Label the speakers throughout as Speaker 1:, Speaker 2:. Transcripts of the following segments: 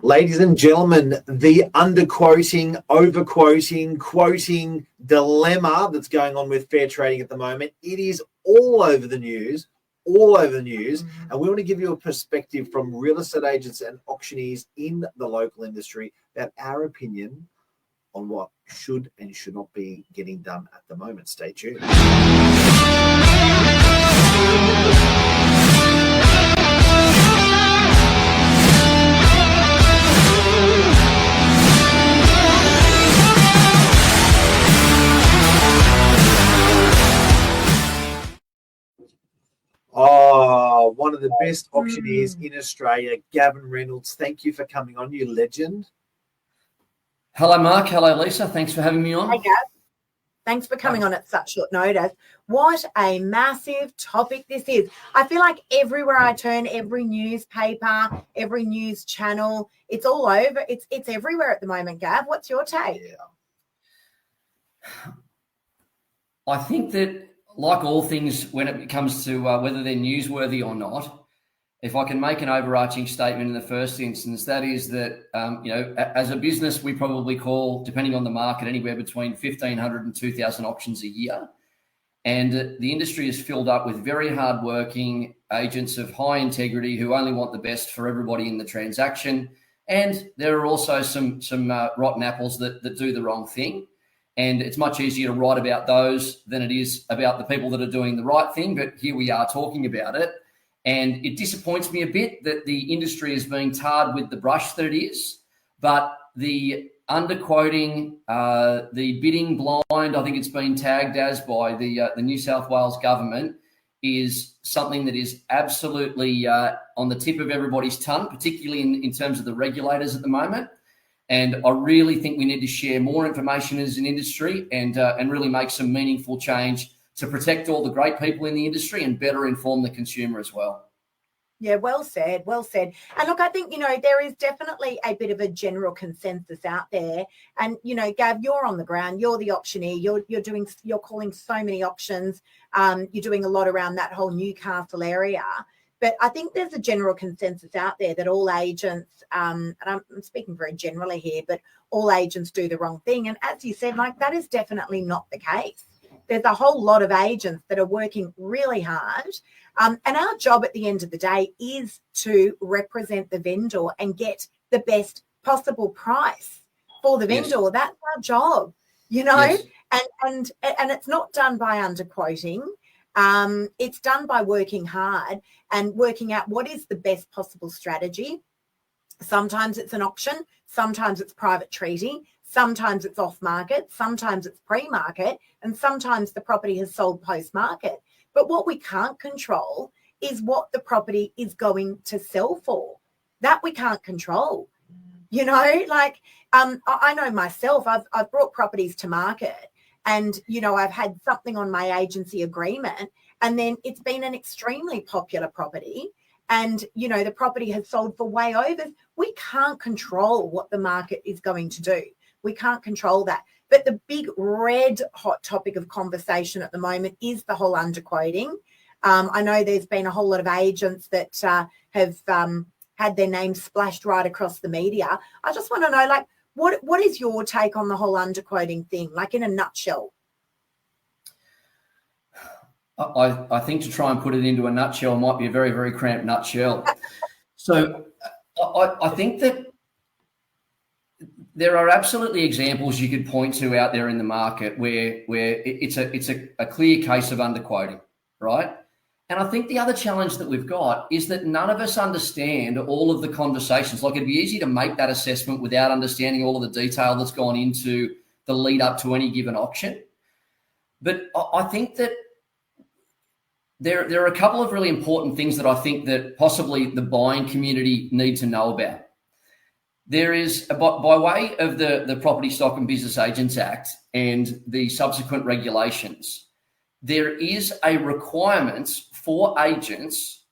Speaker 1: Ladies and gentlemen, the underquoting, overquoting, quoting dilemma that's going on with fair trading at the moment, it is all over the news, And we want to give you a perspective from real estate agents and auctioneers in the local industry about our opinion on what should and should not be getting done at the moment. Stay tuned. Oh, one of the best auctioneers in Australia, Gavin Reynolds. Thank you for coming on, you legend.
Speaker 2: Hello, Mark. Hello, Lisa. Thanks for having me on.
Speaker 3: Hey, Gav. Thanks for coming on at such short notice. What a massive topic this is. I feel like everywhere I turn, every newspaper, every news channel, it's all over. It's everywhere at the moment, Gav. What's your take?
Speaker 1: Yeah.
Speaker 2: I think that, like all things, when it comes to whether they're newsworthy or not, if I can make an overarching statement in the first instance, that is that, as a business, we probably call, depending on the market, anywhere between 1,500 and 2,000 auctions a year. And the industry is filled up with very hardworking agents of high integrity who only want the best for everybody in the transaction. And there are also some rotten apples that do the wrong thing. And it's much easier to write about those than it is about the people that are doing the right thing. But here we are talking about it. And it disappoints me a bit that the industry is being tarred with the brush that it is. But the underquoting, the bidding blind, I think it's been tagged as by the New South Wales government, is something that is absolutely on the tip of everybody's tongue, particularly in terms of the regulators at the moment. And I really think we need to share more information as an industry and really make some meaningful change to protect all the great people in the industry and better inform the consumer as well.
Speaker 3: Yeah, well said, well said. And look, I think, there is definitely a bit of a general consensus out there. And, Gav, you're on the ground, you're the auctioneer, you're calling so many auctions, you're doing a lot around that whole Newcastle area. But I think there's a general consensus out there that all agents, and I'm speaking very generally here, but all agents do the wrong thing. And as you said, Mike, that is definitely not the case. There's a whole lot of agents that are working really hard. And our job at the end of the day is to represent the vendor and get the best possible price for the vendor. Yes. That's our job, Yes. And it's not done by underquoting. It's done by working hard and working out what is the best possible strategy. Sometimes it's an auction, sometimes it's private treaty, sometimes it's off market, sometimes it's pre-market, and sometimes the property has sold post-market. But what we can't control is what the property is going to sell for. That we can't control. I know myself, I've brought properties to market. And, I've had something on my agency agreement, and then it's been an extremely popular property. And, the property has sold for way over. We can't control what the market is going to do. We can't control that. But the big red hot topic of conversation at the moment is the whole underquoting. I know there's been a whole lot of agents that have had their names splashed right across the media. I just want to know, what is your take on the whole underquoting thing, in a nutshell?
Speaker 2: I think to try and put it into a nutshell might be a very, very cramped nutshell. So I think that there are absolutely examples you could point to out there in the market where it's a clear case of underquoting, right? And I think the other challenge that we've got is that none of us understand all of the conversations. It'd be easy to make that assessment without understanding all of the detail that's gone into the lead up to any given auction. But I think that there are a couple of really important things that I think that possibly the buying community need to know about. There is, by way of the Property Stock and Business Agents Act and the subsequent regulations, there is a requirement for agents,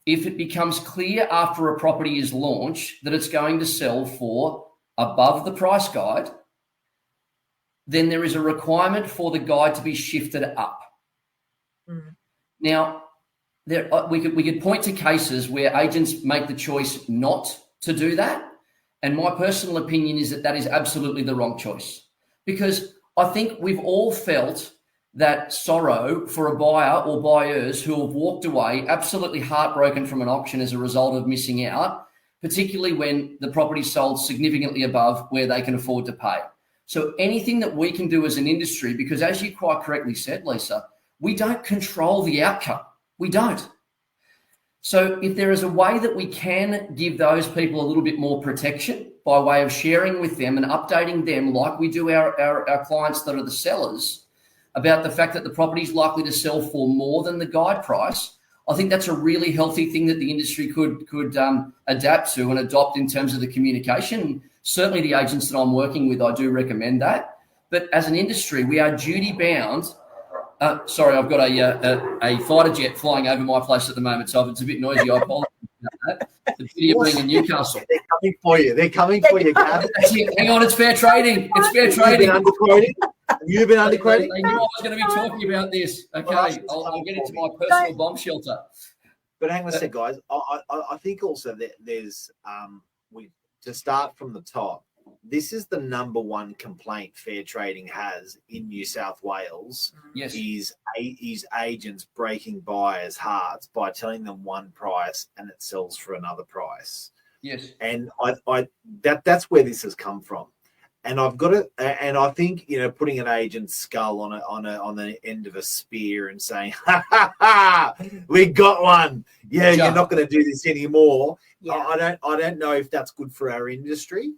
Speaker 2: if it becomes clear after a property is launched that it's going to sell for above the price guide, then there is a requirement for the guide to be shifted up. Mm. Now, we could point to cases where agents make the choice not to do that. And my personal opinion is that that is absolutely the wrong choice, because I think we've all felt that sorrow for a buyer or buyers who have walked away absolutely heartbroken from an auction as a result of missing out, particularly when the property sold significantly above where they can afford to pay. So anything that we can do as an industry, because as you quite correctly said, Lisa, we don't control the outcome. We don't. So if there is a way that we can give those people a little bit more protection by way of sharing with them and updating them like we do our clients that are the sellers about the fact that the property is likely to sell for more than the guide price, I think that's a really healthy thing that the industry could adapt to and adopt in terms of the communication. Certainly the agents that I'm working with, I do recommend that. But as an industry, we are duty bound. Sorry, I've got a fighter jet flying over my place at the moment, so if it's a bit noisy, I apologise about that. The beauty of being in Newcastle.
Speaker 1: They're coming for you. They're coming for you, Gav.
Speaker 2: Hang on, it's fair trading. It's fair trading.
Speaker 1: You've been underquoting?
Speaker 2: They knew I was going to be talking about this. Okay, I'll get into my personal bomb shelter.
Speaker 1: But hang on a sec, guys. I think also that there's to start from the top. This is the number one complaint fair trading has in New South Wales.
Speaker 2: Yes,
Speaker 1: is agents breaking buyers' hearts by telling them one price and it sells for another price.
Speaker 2: Yes,
Speaker 1: and that's where this has come from. And I've got it, and I think putting an agent's skull on the end of a spear and saying, "Ha ha ha, we got one." Yeah, you're not going to do this anymore. Yeah. I don't know if that's good for our industry.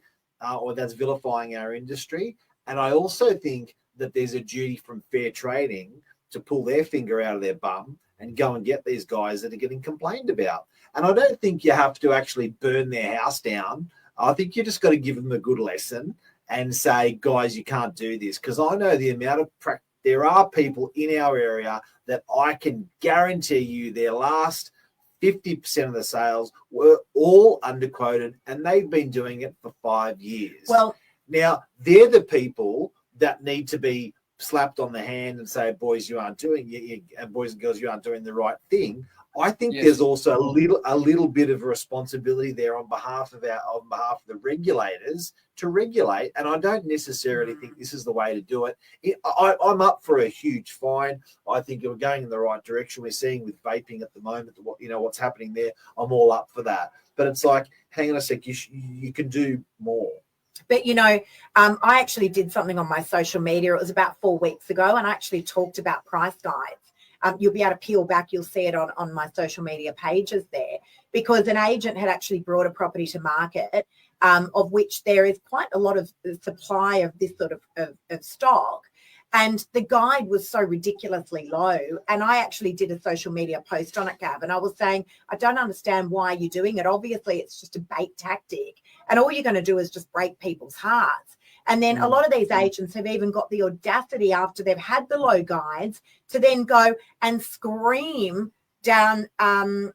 Speaker 1: Or that's vilifying our industry. And I also think that there's a duty from fair trading to pull their finger out of their bum and go and get these guys that are getting complained about. And I don't think you have to actually burn their house down. I think you just got to give them a good lesson and say, guys, you can't do this. Because I know the amount of there are people in our area that I can guarantee you their last 50% of the sales were all underquoted, and they've been doing it for 5 years.
Speaker 3: Well,
Speaker 1: now they're the people that need to be slapped on the hand and say, boys, you aren't doing and boys and girls, you aren't doing the right thing. I think there's also a little bit of a responsibility there on behalf of the regulators to regulate. And I don't necessarily think this is the way to do it. I'm up for a huge fine. I think you're going in the right direction. We're seeing with vaping at the moment, what's happening there. I'm all up for that. But it's like, hang on a sec, you can do more.
Speaker 3: But, I actually did something on my social media. It was about 4 weeks ago, and I actually talked about price guides. You'll be able to peel back. You'll see it on my social media pages there, because an agent had actually brought a property to market, of which there is quite a lot of supply of this sort of stock. And the guide was so ridiculously low. And I actually did a social media post on it, Gav, and I was saying, I don't understand why you're doing it. Obviously, it's just a bait tactic. And all you're going to do is just break people's hearts. And then a lot of these agents have even got the audacity, after they've had the low guides, to then go and scream down, down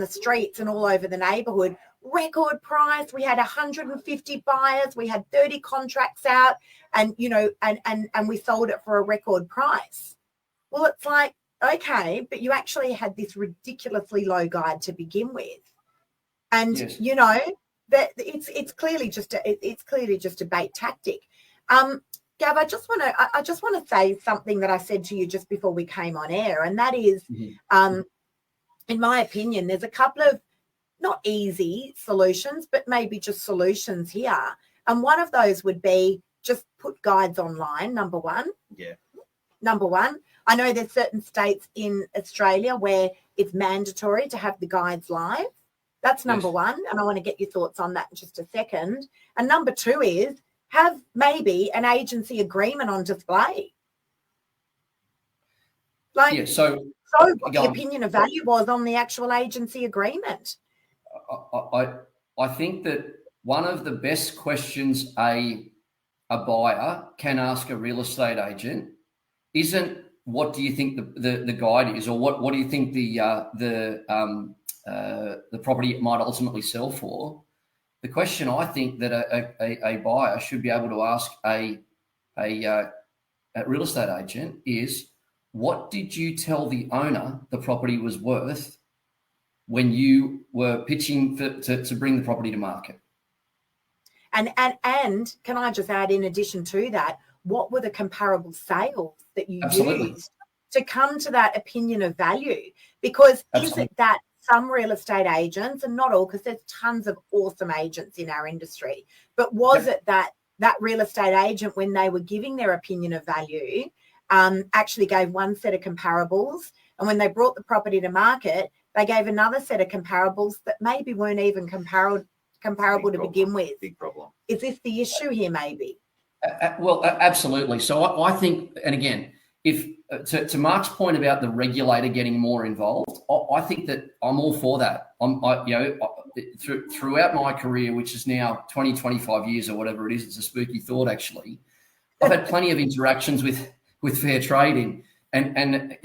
Speaker 3: the streets and all over the neighbourhood, record price. We had 150 buyers. We had 30 contracts out, and we sold it for a record price. Well, it's like, okay, but you actually had this ridiculously low guide to begin with, and that it's clearly just a bait tactic. Gav, I just want to say something that I said to you just before we came on air, and that is, in my opinion, there's a couple of not easy solutions, but maybe just solutions here. And one of those would be just put guides online. Number one. I know there's certain states in Australia where it's mandatory to have the guides live. That's number one, and I want to get your thoughts on that in just a second. And number two is have maybe an agency agreement on display. So what the opinion of value was on the actual agency agreement.
Speaker 2: I think that one of the best questions a buyer can ask a real estate agent isn't what do you think the guide is, or what do you think the property might ultimately sell for. The question I think that a buyer should be able to ask a real estate agent is, what did you tell the owner the property was worth when you were pitching to bring the property to market?
Speaker 3: And can I just add, in addition to that, what were the comparable sales that you used to come to that opinion of value? Because is it that some real estate agents, and not all, because there's tons of awesome agents in our industry, but was it that real estate agent, when they were giving their opinion of value, actually gave one set of comparables, and when they brought the property to market, they gave another set of comparables that maybe weren't even comparable to begin with?
Speaker 1: Big problem. Is
Speaker 3: this the issue here, maybe?
Speaker 2: Well, absolutely. So I think, and again, if to Mark's point about the regulator getting more involved, I think that I'm all for that. Throughout my career, which is now 20, 25 years or whatever it is, it's a spooky thought actually. I've had plenty of interactions with fair trading, and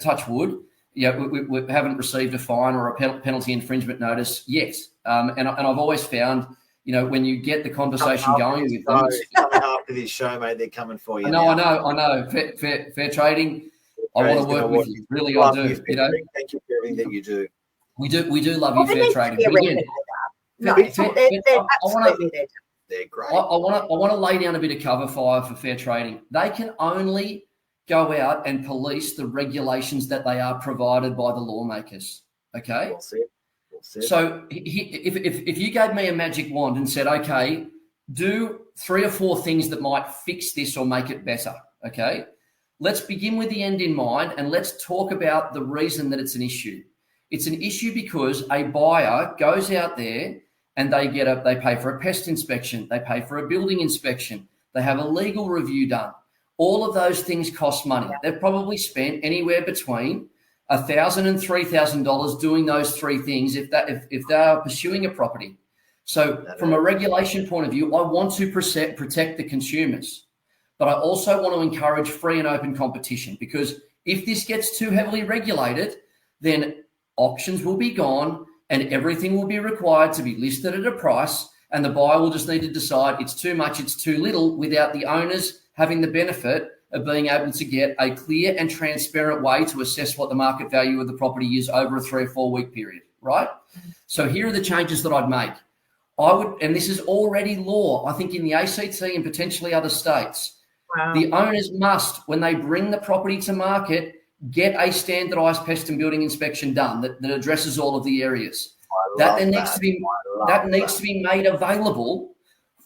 Speaker 2: touch wood, we haven't received a fine or a penalty infringement notice yet. And I've always found, when you get the conversation going with them,
Speaker 1: coming after this show, mate, they're coming for you.
Speaker 2: I know. Fair trading. I want to work with you. Really, I do.
Speaker 1: Thank you for everything that you do.
Speaker 2: We do love you, fair trading. But again,
Speaker 1: they're great.
Speaker 2: I want to lay down a bit of cover fire for fair trading. They can only go out and police the regulations that they are provided by the lawmakers. Okay.
Speaker 1: Well said.
Speaker 2: So if you gave me a magic wand and said, okay, do 3 or 4 things that might fix this or make it better, okay, let's begin with the end in mind and let's talk about the reason that it's an issue. It's an issue because a buyer goes out there and they pay for a pest inspection, they pay for a building inspection, they have a legal review done. All of those things cost money. They've probably spent anywhere between $1,000 and $3,000 doing those 3 things if they are pursuing a property. So from a regulation point of view, I want to protect the consumers, but I also want to encourage free and open competition, because if this gets too heavily regulated, then auctions will be gone and everything will be required to be listed at a price, and the buyer will just need to decide it's too much, it's too little, without the owners having the benefit of being able to get a clear and transparent way to assess what the market value of the property is over a 3 or 4 week period, right? So here are the changes that I'd make. And this is already law, I think, in the ACT and potentially other states.
Speaker 3: Wow.
Speaker 2: The owners must, when they bring the property to market, get a standardised pest and building inspection done that addresses all of the areas. That needs to be made available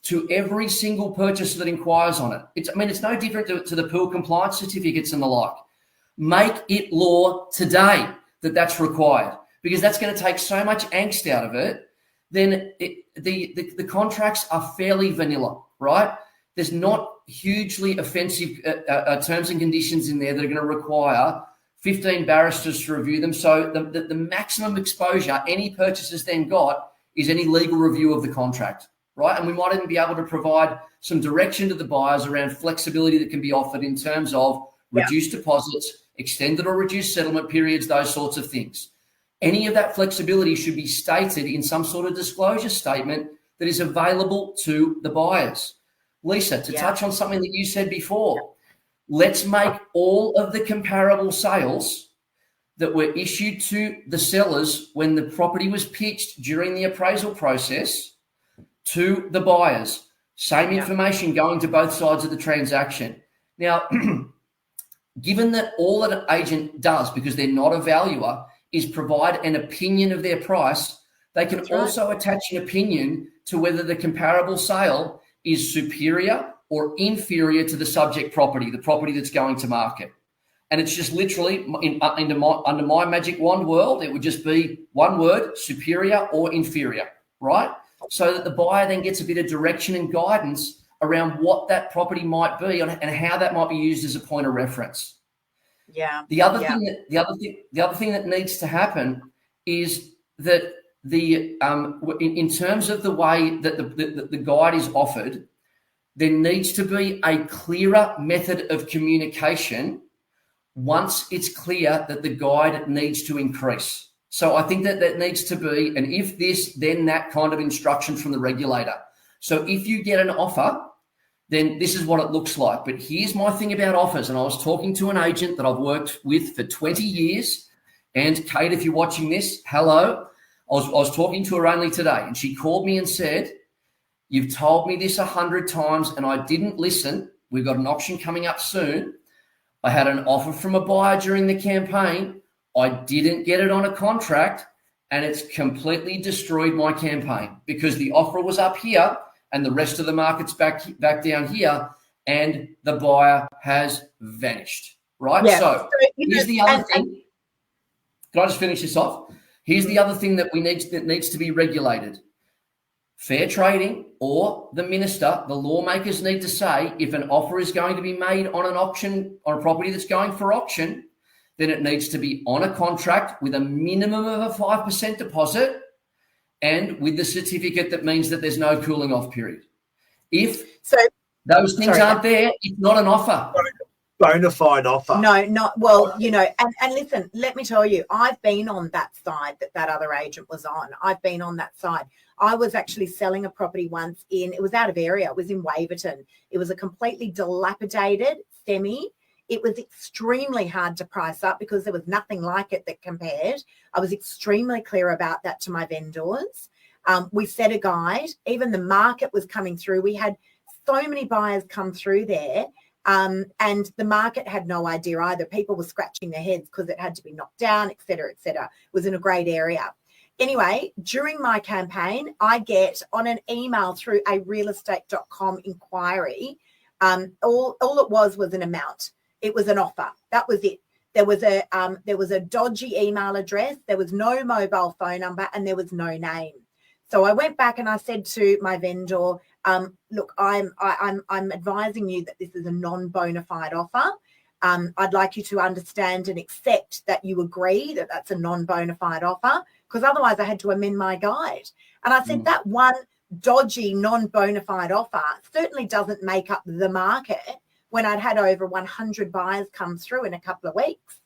Speaker 2: to every single purchaser that inquires on it. It's no different to the pool compliance certificates and the like. Make it law today that that's required, because that's going to take so much angst out of it. Then the contracts are fairly vanilla, right? There's not hugely offensive terms and conditions in there that are going to require 15 barristers to review them. So the maximum exposure any purchaser's then got is any legal review of the contract, right? And we might even be able to provide some direction to the buyers around flexibility that can be offered in terms of reduced deposits, extended or reduced settlement periods, those sorts of things. Any of that flexibility should be stated in some sort of disclosure statement that is available to the buyers. Lisa, to touch on something that you said before, let's make all of the comparable sales that were issued to the sellers when the property was pitched during the appraisal process to the buyers. Same information going to both sides of the transaction. Now, given that all that an agent does, because they're not a valuer, is provide an opinion of their price, they can also attach an opinion to whether the comparable sale is superior or inferior to the subject property, the property that's going to market. And it's just literally, under my magic wand world, it would just be one word, superior or inferior, right? So that the buyer then gets a bit of direction and guidance around what that property might be and how that might be used as a point of reference.
Speaker 3: Yeah.
Speaker 2: The other thing that needs to happen is that in terms of the way that the guide is offered, there needs to be a clearer method of communication once it's clear that the guide needs to increase. So I think that needs to be an if this, then that kind of instruction from the regulator. So if you get an offer, then this is what it looks like. But here's my thing about offers. And I was talking to an agent that I've worked with for 20 years. And Kate, if you're watching this, hello. I was talking to her only today, and she called me and said, You've told me this 100 times and I didn't listen. We've got an auction coming up soon. I had an offer from a buyer during the campaign. I didn't get it on a contract, and it's completely destroyed my campaign because the offer was up here and the rest of the market's back down here, and the buyer has vanished, right?
Speaker 3: Yeah.
Speaker 2: So here's the other thing. Can I just finish this off? Here's the other thing that needs to be regulated. Fair trading, or the minister, the lawmakers need to say if an offer is going to be made on an auction, on a property that's going for auction, then it needs to be on a contract with a minimum of a 5% deposit and with the certificate that means that there's no cooling off period. If those things aren't there, it's not an offer.
Speaker 1: Bona fide offer.
Speaker 3: No, not well, you know, and listen, let me tell you, I've been on that side that other agent was on. I've been on that side. I was actually selling a property once it was out of area. It was in Waverton. It was a completely dilapidated semi. It was extremely hard to price up because there was nothing like it that compared. I was extremely clear about that to my vendors. We set a guide. Even the market was coming through. We had so many buyers come through there. And the market had no idea either. People were scratching their heads because it had to be knocked down, et cetera, et cetera. It was in a great area. Anyway, during my campaign, I get on an email through a realestate.com inquiry. All it was an amount. It was an offer. That was it. There was a dodgy email address. There was no mobile phone number and there was no name. So I went back and I said to my vendor, look, I'm advising you that this is a non-bona fide offer. I'd like you to understand and accept that you agree that that's a non-bona fide offer, because otherwise I had to amend my guide. And I said that one dodgy non-bona fide offer certainly doesn't make up the market when I'd had over 100 buyers come through in a couple of weeks.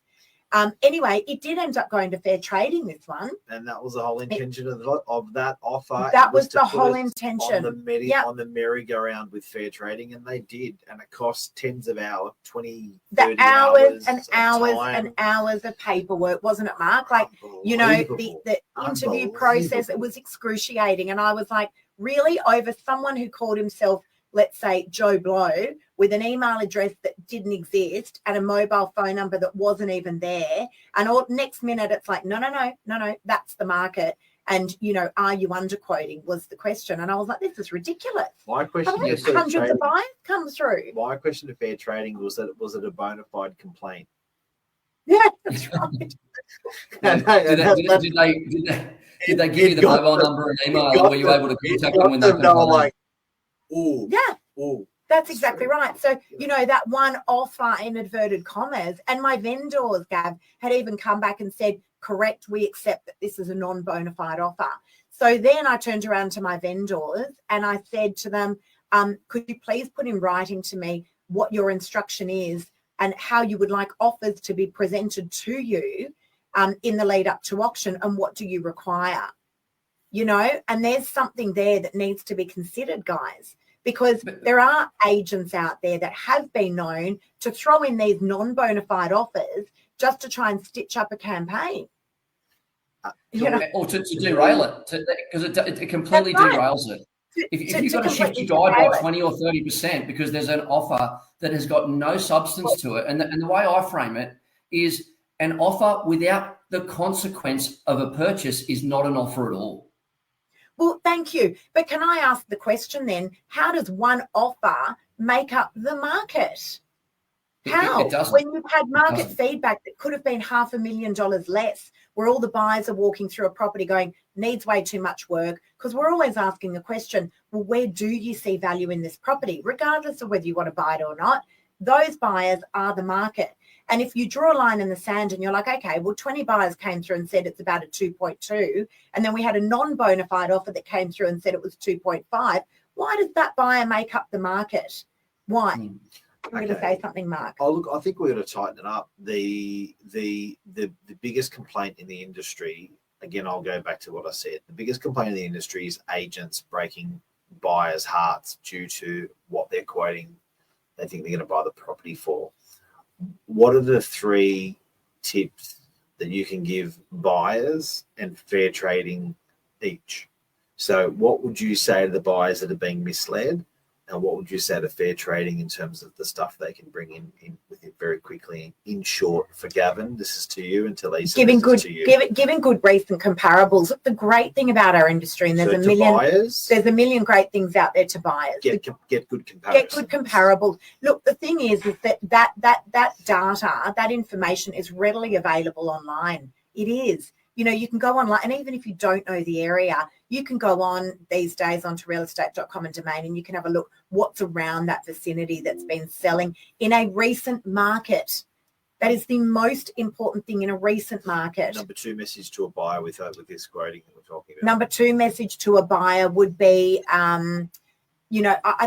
Speaker 3: Anyway, it did end up going to fair trading, this one.
Speaker 1: And that was the whole intention of that offer.
Speaker 3: That was the whole intention.
Speaker 1: On the merry-go-round with fair trading, and they did. And it cost tens of hours, 20, 30
Speaker 3: hours and hours of paperwork, wasn't it, Mark? Like, you know, the interview process, it was excruciating. And I was like, really? Over someone who called himself, let's say, Joe Blow, with an email address that didn't exist and a mobile phone number that wasn't even there. And next minute, it's like, no, that's the market. And, you know, are you underquoting was the question. And I was like, this is ridiculous.
Speaker 1: My question
Speaker 3: hundreds of buyers come through.
Speaker 1: My question to fair trading was it a bona fide complaint?
Speaker 3: Yeah, that's right.
Speaker 2: Did they give you the mobile number and email? Or were you able to contact them when they were
Speaker 1: like, ooh.
Speaker 3: Yeah.
Speaker 1: Ooh.
Speaker 3: That's exactly right. So, you know, that one offer in inverted commas, and my vendors, Gav, had even come back and said, correct, we accept that this is a non-bona fide offer. So then I turned around to my vendors and I said to them, could you please put in writing to me what your instruction is and how you would like offers to be presented to you in the lead up to auction, and what do you require? You know, and there's something there that needs to be considered, guys. Because there are agents out there that have been known to throw in these non-bona fide offers just to try and stitch up a campaign.
Speaker 2: You know? Or to derail it, because it completely derails it. If you've got to shift your guide by 20 or 30% because there's an offer that has got no substance to it, and the way I frame it is an offer without the consequence of a purchase is not an offer at all.
Speaker 3: Well, thank you. But can I ask the question then, how does one offer make up the market? How?
Speaker 2: It doesn't.
Speaker 3: When you've had market feedback that could have been $500,000 less, where all the buyers are walking through a property going, needs way too much work, because we're always asking the question, well, where do you see value in this property? Regardless of whether you want to buy it or not, those buyers are the market. And if you draw a line in the sand and you're like, okay, well, 20 buyers came through and said it's about a 2.2, and then we had a non-bona fide offer that came through and said it was 2.5, why does that buyer make up the market? Why? You're going to say something, Mark.
Speaker 1: Oh, look, I think we're going to tighten it up. The biggest complaint in the industry, again, I'll go back to what I said. The biggest complaint in the industry is agents breaking buyers' hearts due to what they're quoting. They think they're going to buy the property for. What are the 3 tips that you can give buyers and fair trading each? So what would you say to the buyers that are being misled? And what would you say to fair trading in terms of the stuff they can bring in with it very quickly? In short, for Gavin, this is to you, and to Lisa,
Speaker 3: giving
Speaker 1: this
Speaker 3: good,
Speaker 1: is to you.
Speaker 3: giving good recent comparables. The great thing about our industry, and there's a million great things out there to buyers.
Speaker 1: Get good comparisons.
Speaker 3: Get good comparables. Look, the thing is that data, that information is readily available online. It is. You know, you can go online, and even if you don't know the area, you can go on these days onto realestate.com and domain, and you can have a look what's around that vicinity that's been selling in a recent market. That is the most important thing in a recent market.
Speaker 1: Number two message to a buyer with this quoting that we're talking about.
Speaker 3: Number two message to a buyer would be,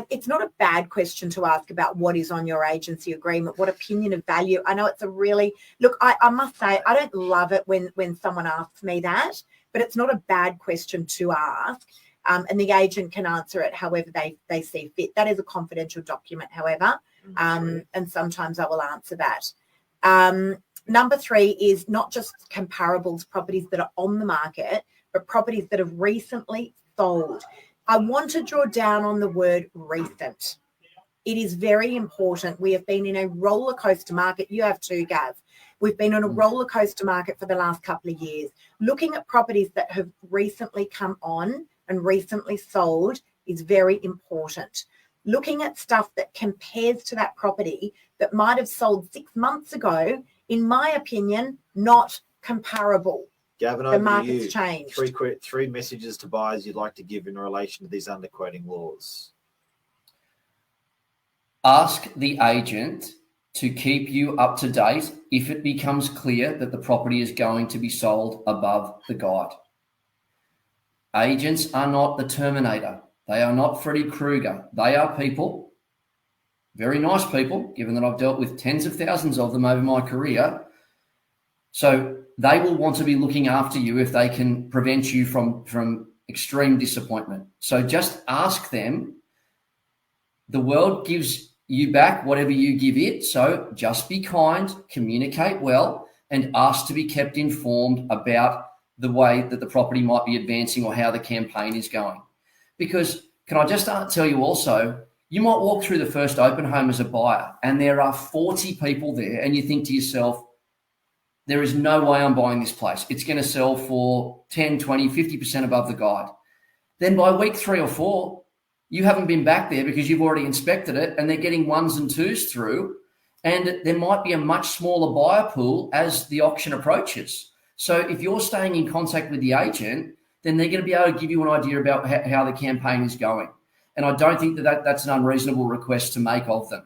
Speaker 3: it's not a bad question to ask about what is on your agency agreement, what opinion of value. I know it's a really, look, I must say, I don't love it when someone asks me that, but it's not a bad question to ask. And the agent can answer it however they see fit. That is a confidential document, however, and sometimes I will answer that. Number three is not just comparables, properties that are on the market, but properties that have recently sold. I want to draw down on the word recent. It is very important. We have been in a roller coaster market. You have too, Gav. We've been on a roller coaster market for the last couple of years. Looking at properties that have recently come on and recently sold is very important. Looking at stuff that compares to that property that might have sold 6 months ago, in my opinion, not comparable.
Speaker 1: Gavin,
Speaker 3: the market's changed.
Speaker 1: Three messages to buyers you'd like to give in relation to these underquoting laws.
Speaker 2: Ask the agent to keep you up to date if it becomes clear that the property is going to be sold above the guide. Agents are not the Terminator. They are not Freddy Krueger. They are people, very nice people, given that I've dealt with tens of thousands of them over my career. So they will want to be looking after you if they can prevent you from extreme disappointment. So just ask them. The world gives you back whatever you give it. So just be kind, communicate well, and ask to be kept informed about the way that the property might be advancing or how the campaign is going. Because can I just tell you also, you might walk through the first open home as a buyer and there are 40 people there and you think to yourself, there is no way I'm buying this place. It's going to sell for 10, 20, 50% above the guide. Then by week 3 or 4, you haven't been back there because you've already inspected it and they're getting 1s and 2s through, and there might be a much smaller buyer pool as the auction approaches. So if you're staying in contact with the agent, then they're going to be able to give you an idea about how the campaign is going. And I don't think that's an unreasonable request to make of them.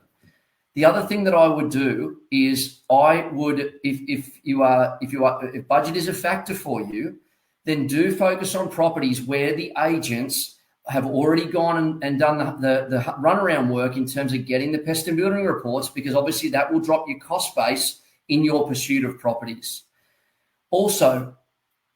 Speaker 2: The other thing that I would do is I would, if budget is a factor for you, then do focus on properties where the agents have already gone and done the runaround work in terms of getting the pest and building reports, because obviously that will drop your cost base in your pursuit of properties. Also,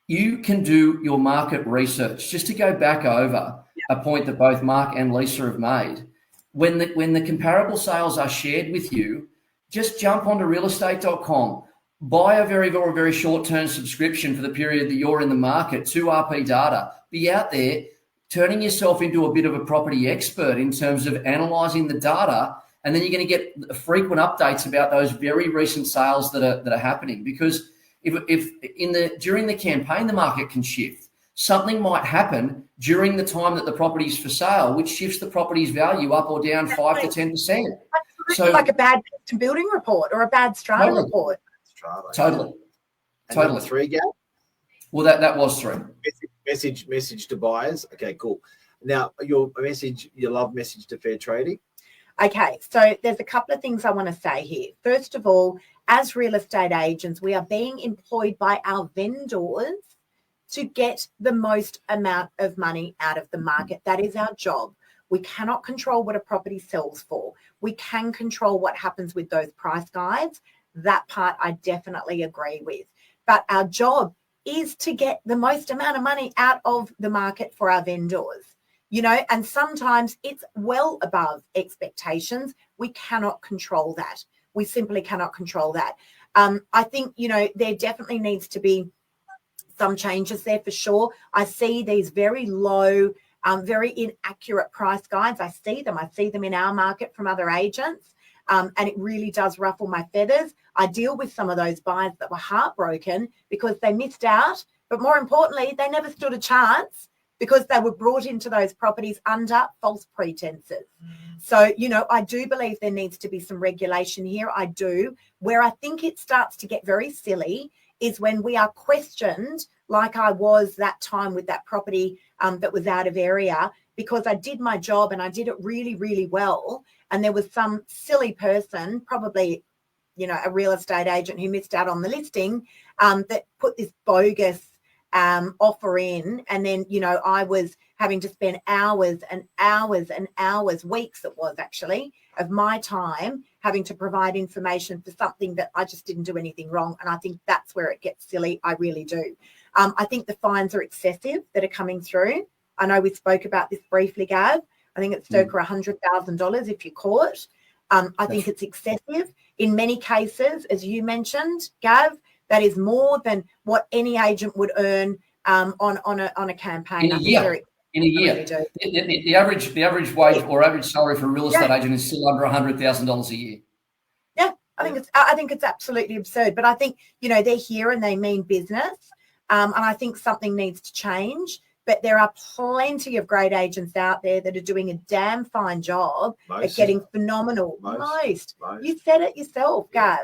Speaker 2: you can do your market research. Just to go back over a point that both Mark and Lisa have made. When the comparable sales are shared with you, just jump onto realestate.com, buy a very short-term subscription for the period that you're in the market to RP Data. Be out there turning yourself into a bit of a property expert in terms of analysing the data, and then you're going to get frequent updates about those very recent sales that are happening. Because if during the campaign the market can shift, something might happen during the time that the property is for sale, which shifts the property's value up or down 5 to 10%.
Speaker 3: So, like a bad building report or a bad strata report.
Speaker 2: Totally.
Speaker 1: Number 3, Gav?
Speaker 2: Well, that was 3.
Speaker 1: Message to buyers. Okay, cool. Now, your love message to fair trading.
Speaker 3: Okay, so there's a couple of things I want to say here. First of all, as real estate agents, we are being employed by our vendors to get the most amount of money out of the market. That is our job. We cannot control what a property sells for. We can control what happens with those price guides. That part I definitely agree with. But our job is to get the most amount of money out of the market for our vendors. And sometimes it's well above expectations. We cannot control that. We simply cannot control that. I think, there definitely needs to be some changes there for sure. I see these very low, very inaccurate price guides. I see them in our market from other agents. And it really does ruffle my feathers. I deal with some of those buyers that were heartbroken because they missed out. But more importantly, they never stood a chance because they were brought into those properties under false pretenses. So, I do believe there needs to be some regulation here. I do. Where I think it starts to get very silly is when we are questioned, like I was that time with that property that was out of area, because I did my job and I did it really, really well. And there was some silly person, probably, a real estate agent who missed out on the listing, that put this bogus offer in. And then, I was having to spend hours and hours and hours, weeks it was actually, of my time having to provide information for something that I just didn't do anything wrong. And I think that's where it gets silly. I really do. I think the fines are excessive that are coming through. I know we spoke about this briefly, Gav. I think it's circa $100,000 if you're caught. I think it's excessive. In many cases, as you mentioned, Gav, that is more than what any agent would earn on a campaign.
Speaker 2: In a year. Really the average wage or average salary for a real estate agent is still under $100,000 a year.
Speaker 3: Yeah, I think it's absolutely absurd. But I think they're here and they mean business, and I think something needs to change. But there are plenty of great agents out there that are doing a damn fine job at getting phenomenal. Most. You said it yourself, Gav.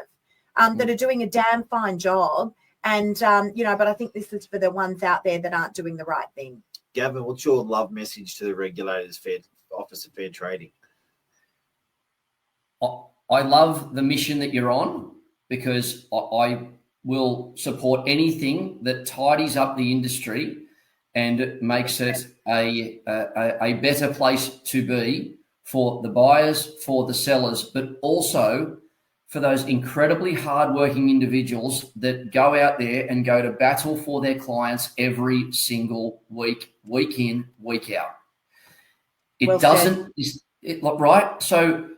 Speaker 3: That are doing a damn fine job. And, but I think this is for the ones out there that aren't doing the right thing.
Speaker 1: Gavin, what's your love message to the regulators, Office of Fair Trading?
Speaker 2: I love the mission that you're on, because I will support anything that tidies up the industry and makes it a better place to be for the buyers, for the sellers, but also for those incredibly hardworking individuals that go out there and go to battle for their clients every single week, week in, week out. Right? So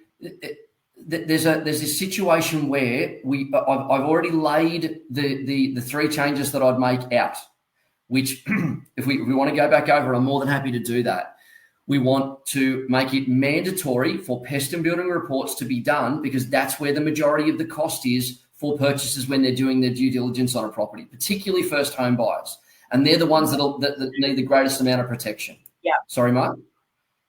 Speaker 2: there's this situation where I've already laid the three changes that I'd make out, which if we want to go back over, I'm more than happy to do that. We want to make it mandatory for pest and building reports to be done, because that's where the majority of the cost is for purchasers when they're doing their due diligence on a property, particularly first home buyers. And they're the ones that need the greatest amount of protection.
Speaker 3: Yeah.
Speaker 2: Sorry, Mark?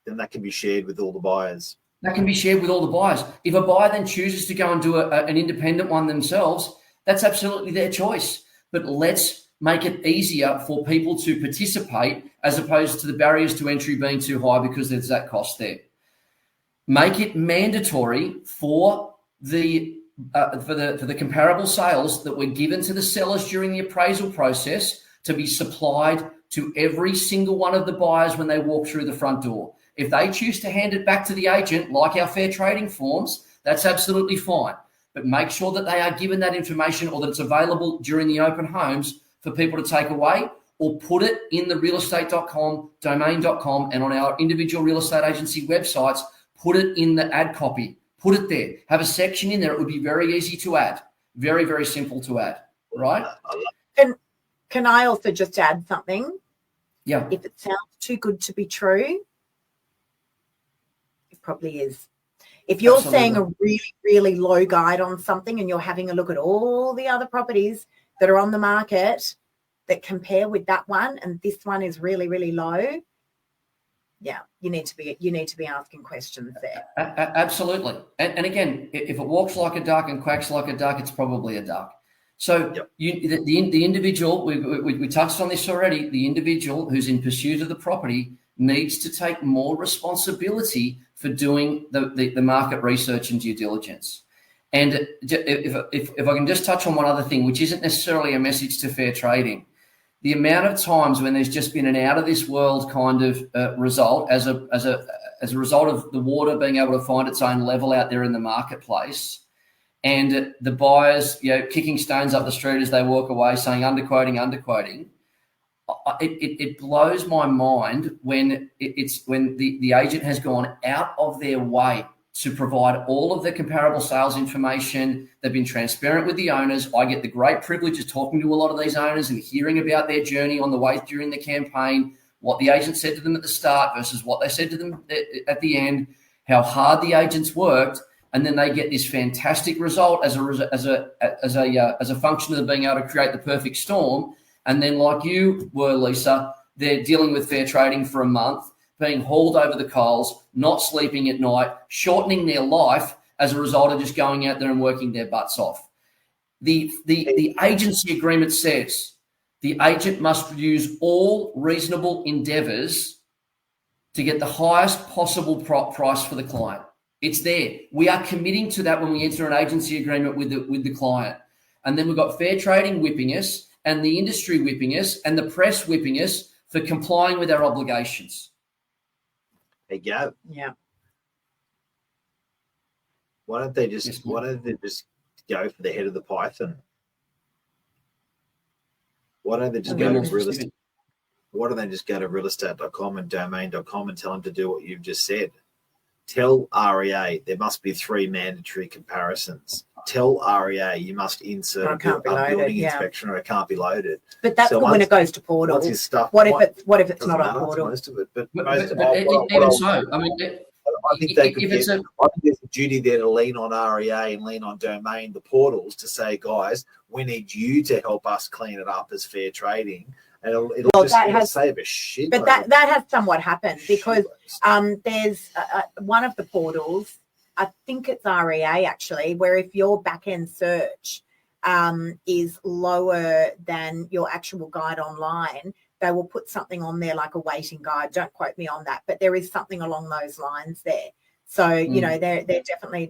Speaker 1: Then that can be shared with all the buyers.
Speaker 2: That can be shared with all the buyers. If a buyer then chooses to go and do an independent one themselves, that's absolutely their choice. But let's make it easier for people to participate, as opposed to the barriers to entry being too high because there's that cost there. Make it mandatory for the comparable sales that were given to the sellers during the appraisal process to be supplied to every single one of the buyers when they walk through the front door. If they choose to hand it back to the agent, like our fair trading forms, that's absolutely fine. But make sure that they are given that information, or that it's available during the open homes for people to take away, or put it in the realestate.com, domain.com, and on our individual real estate agency websites, put it in the ad copy. Put it there. Have a section in there. It would be very easy to add. Very, very simple to add, right?
Speaker 3: Can I also just add something?
Speaker 2: Yeah.
Speaker 3: If it sounds too good to be true, it probably is. If you're seeing a really, really low guide on something and you're having a look at all the other properties that are on the market that compare with that one, and this one is really, really low, yeah, you need to be asking questions there.
Speaker 2: Absolutely. And again, if it walks like a duck and quacks like a duck, it's probably a duck. So the individual, we touched on this already, the individual who's in pursuit of the property needs to take more responsibility for doing the market research and due diligence. And if I can just touch on one other thing, which isn't necessarily a message to fair trading, the amount of times when there's just been an out of this world kind of result as a result of the water being able to find its own level out there in the marketplace, and the buyers, kicking stones up the street as they walk away saying underquoting, it blows my mind when the agent has gone out of their way to provide all of the comparable sales information. They've been transparent with the owners. I get the great privilege of talking to a lot of these owners and hearing about their journey on the way during the campaign, what the agent said to them at the start versus what they said to them at the end, how hard the agents worked, and then they get this fantastic result as a function of being able to create the perfect storm. And then, like you were, Lisa, they're dealing with fair trading for a month, being hauled over the coals, not sleeping at night, shortening their life as a result of just going out there and working their butts off. The agency agreement says the agent must use all reasonable endeavours to get the highest possible price for the client. It's there. We are committing to that when we enter an agency agreement with the client. And then we've got fair trading whipping us and the industry whipping us and the press whipping us for complying with our obligations.
Speaker 1: There you go.
Speaker 3: Yeah.
Speaker 1: Why don't they just go for the head of the python? Why don't they just go to real estate? Why don't they just go to realestate.com and domain.com and tell them to do what you've just said? Tell REA there must be 3 mandatory comparisons. Tell REA you must insert a building inspection or it can't be loaded.
Speaker 3: But that's when it goes to portal.
Speaker 1: What's his stuff?
Speaker 3: What if it's not on portal?
Speaker 1: Most of it, but
Speaker 2: even so, I mean,
Speaker 1: I think they could get. I think there's a duty there to lean on REA and lean on Domain, the portals, to say, guys, we need you to help us clean it up as fair trading. And it'll save a shit.
Speaker 3: But that has somewhat happened because there's one of the portals, I think it's REA actually, where if your back-end search is lower than your actual guide online, they will put something on there like a waiting guide. Don't quote me on that, but there is something along those lines there. So, you know, they're definitely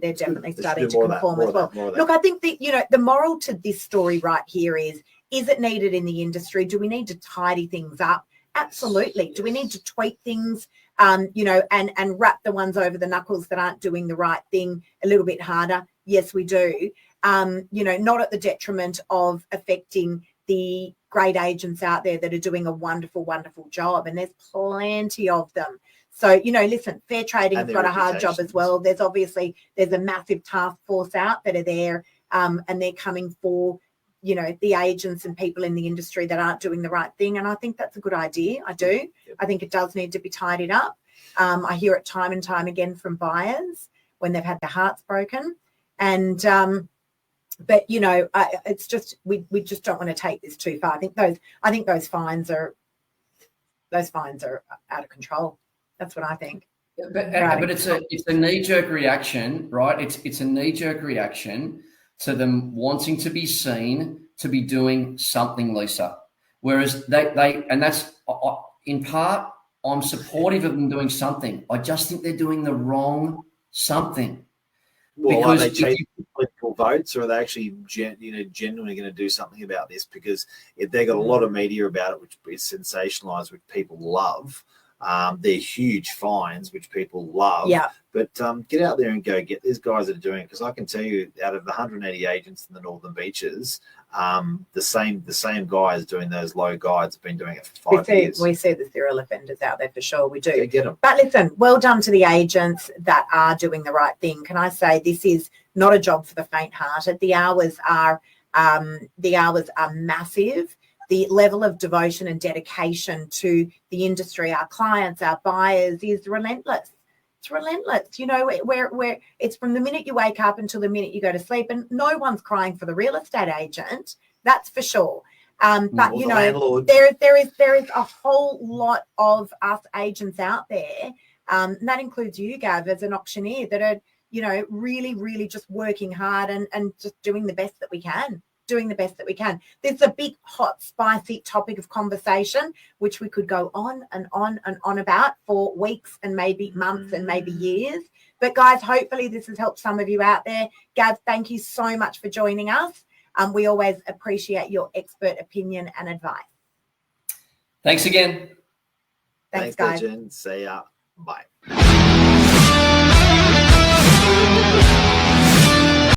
Speaker 3: starting to conform as well. Look, I think that, the moral to this story right here is it needed in the industry? Do we need to tidy things up? Absolutely. Do we need to tweak things, and wrap the ones over the knuckles that aren't doing the right thing a little bit harder? Yes, we do. Not at the detriment of affecting the great agents out there that are doing a wonderful, wonderful job. And there's plenty of them. So, listen, fair trading's got a hard job as well. There's a massive task force out that are there, and they're coming for, the agents and people in the industry that aren't doing the right thing. And I think that's a good idea. I do. Yep. I think it does need to be tidied up. I hear it time and time again from buyers when they've had their hearts broken. And, but it's just, we just don't want to take this too far. I think those fines are out of control. That's what I think.
Speaker 2: But it's a knee-jerk reaction, right? It's a knee-jerk reaction to them wanting to be seen to be doing something, Lisa. Whereas they and that's in part, I'm supportive of them doing something. I just think they're doing the wrong something.
Speaker 1: Well, because are they chasing political votes, or are they actually genuinely going to do something about this? Because if they got a lot of media about it, which is sensationalized, which people love. They're huge fines, which people love. Yeah. But get out there and go get these guys that are doing it, because I can tell you, out of the 180 agents in the Northern Beaches, the same guys doing those low guides have been doing it for 5 years. We see the serial offenders out there for sure. We do. Yeah, get them.
Speaker 3: But listen, well done to the agents that are doing the right thing. Can I say this is not a job for the faint-hearted? The hours are massive. The level of devotion and dedication to the industry, our clients, our buyers, is relentless. It's relentless. Where it's from the minute you wake up until the minute you go to sleep, and no one's crying for the real estate agent, that's for sure. But there is a whole lot of us agents out there, and that includes you, Gav, as an auctioneer, that are really, really just working hard and just doing the best that we can. There's a big, hot, spicy topic of conversation, which we could go on and on and on about for weeks and maybe months and maybe years. But guys, hopefully this has helped some of you out there. Gav, thank you so much for joining us. We always appreciate your expert opinion and advice.
Speaker 2: Thanks again.
Speaker 3: Thanks guys.
Speaker 1: Legend. See ya. Bye.